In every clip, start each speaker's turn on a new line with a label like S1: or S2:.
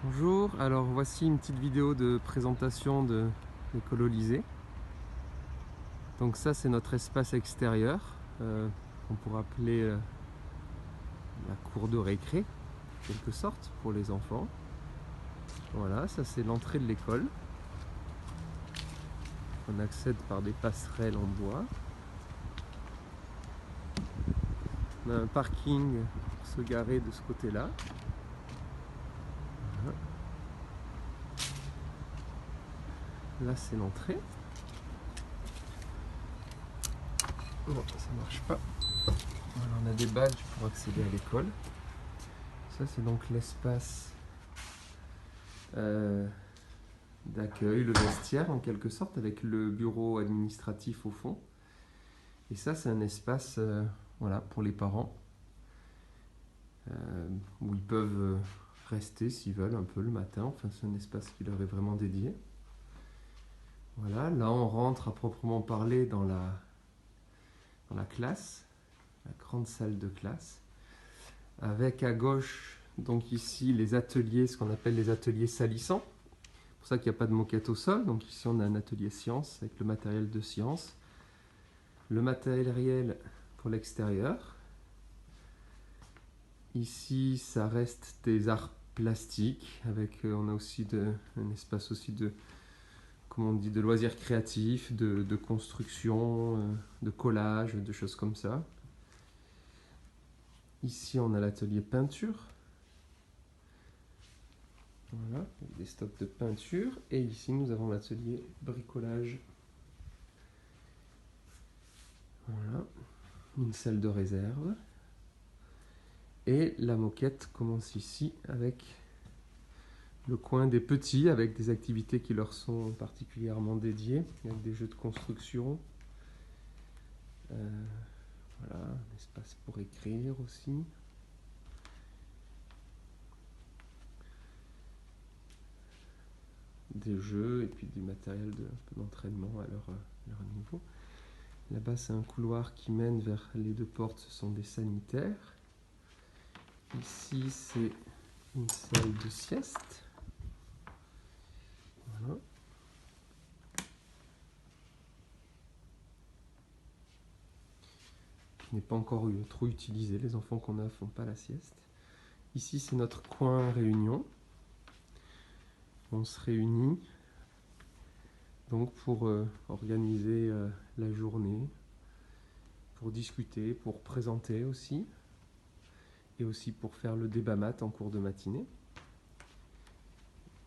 S1: Bonjour, alors voici une petite vidéo de présentation de l'école Lycée. Donc ça c'est notre espace extérieur, qu'on pourrait appeler la cour de récré, en quelque sorte, pour les enfants. Voilà, ça c'est l'entrée de l'école. On accède par des passerelles en bois. On a un parking pour se garer de ce côté-là. Voilà. Là c'est l'entrée. Bon, ça marche pas. Voilà, on a des badges pour accéder à l'école. Ça c'est donc l'espace d'accueil, le vestiaire en quelque sorte, avec le bureau administratif au fond. Et ça c'est un espace voilà, pour les parents, où ils peuvent rester s'ils veulent un peu le matin. Enfin c'est un espace qui leur est vraiment dédié. Voilà, là on rentre à proprement parler dans la classe, la grande salle de classe, avec à gauche donc ici les ateliers, ce qu'on appelle les ateliers salissants. C'est pour ça qu'il n'y a pas de moquette au sol. Donc ici on a un atelier science avec le matériel de science, le matériel pour l'extérieur. Ici ça reste des arts plastiques avec on a aussi un espace aussi de, comment on dit, de loisirs créatifs, de construction, de collage, de choses comme ça. Ici on a l'atelier peinture. Voilà, avec des stocks de peinture. Et ici nous avons l'atelier bricolage. Voilà, une salle de réserve. Et la moquette commence ici avec le coin des petits, avec des activités qui leur sont particulièrement dédiées, avec des jeux de construction. Voilà, un espace pour écrire aussi. Des jeux et puis du matériel d'entraînement à leur niveau. Là-bas, c'est un couloir qui mène vers les deux portes, ce sont des sanitaires. Ici, c'est une salle de sieste. Voilà. Qui n'est pas encore trop utilisé. Les enfants qu'on a ne font pas la sieste. Ici, c'est notre coin réunion. On se réunit donc pour organiser la journée, pour discuter, pour présenter aussi, et aussi pour faire le débat maths en cours de matinée.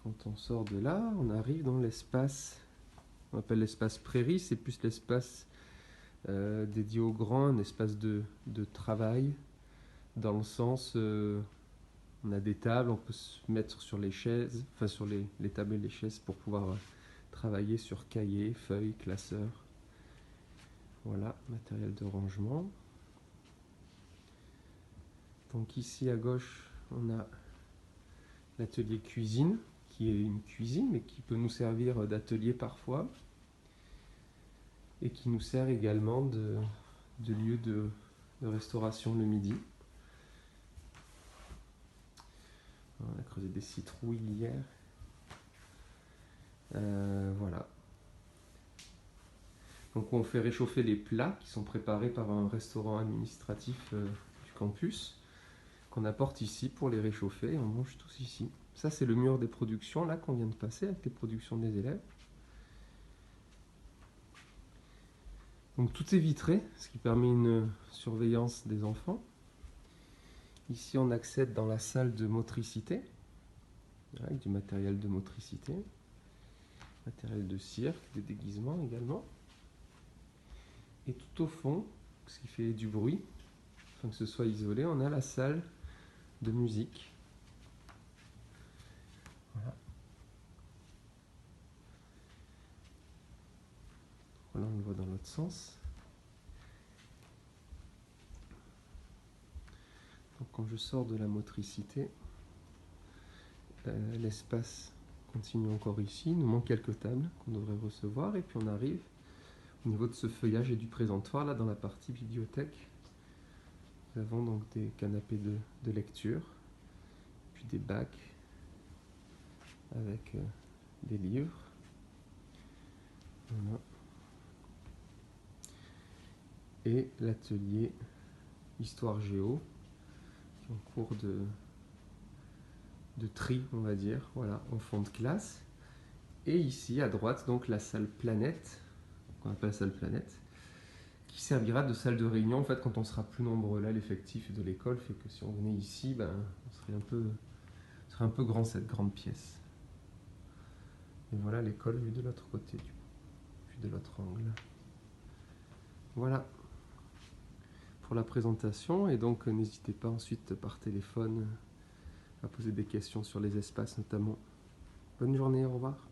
S1: Quand on sort de là, on arrive dans l'espace, on appelle l'espace prairie, c'est plus l'espace dédié aux grands, un espace de travail, dans le sens, on a des tables, on peut se mettre sur les chaises, enfin sur les tables et les chaises pour pouvoir travailler sur cahiers, feuilles, classeurs. Voilà, matériel de rangement. Donc ici à gauche, on a l'atelier cuisine, qui est une cuisine, mais qui peut nous servir d'atelier parfois, et qui nous sert également de lieu de restauration le midi. On a creusé des citrouilles hier. Voilà. Donc on fait réchauffer les plats qui sont préparés par un restaurant administratif du campus, qu'on apporte ici pour les réchauffer, et on mange tous ici. Ça c'est le mur des productions là qu'on vient de passer avec les productions des élèves. Donc tout est vitré, ce qui permet une surveillance des enfants. Ici on accède dans la salle de motricité, avec du matériel de motricité, matériel de cirque, des déguisements également. Et tout au fond, ce qui fait du bruit, afin que ce soit isolé, on a la salle de musique. Voilà. Voilà, on le voit dans l'autre sens. Donc quand je sors de la motricité, l'espace continue encore ici. Il nous manque quelques tables qu'on devrait recevoir. Et puis on arrive au niveau de ce feuillage et du présentoir, là dans la partie bibliothèque. Nous avons donc des canapés de lecture, puis des bacs. avec des livres. Voilà. Et l'atelier Histoire Géo, qui est en cours de tri, on va dire, voilà, en fond de classe. Et ici, à droite, donc la salle Planète, qu'on appelle salle Planète, qui servira de salle de réunion en fait quand on sera plus nombreux. Là, l'effectif de l'école fait que si on venait ici, ben, on serait un peu grand cette grande pièce. Et voilà l'école vue de l'autre côté, vue de l'autre angle. Voilà pour la présentation, et donc n'hésitez pas ensuite par téléphone à poser des questions sur les espaces notamment. Bonne journée, au revoir.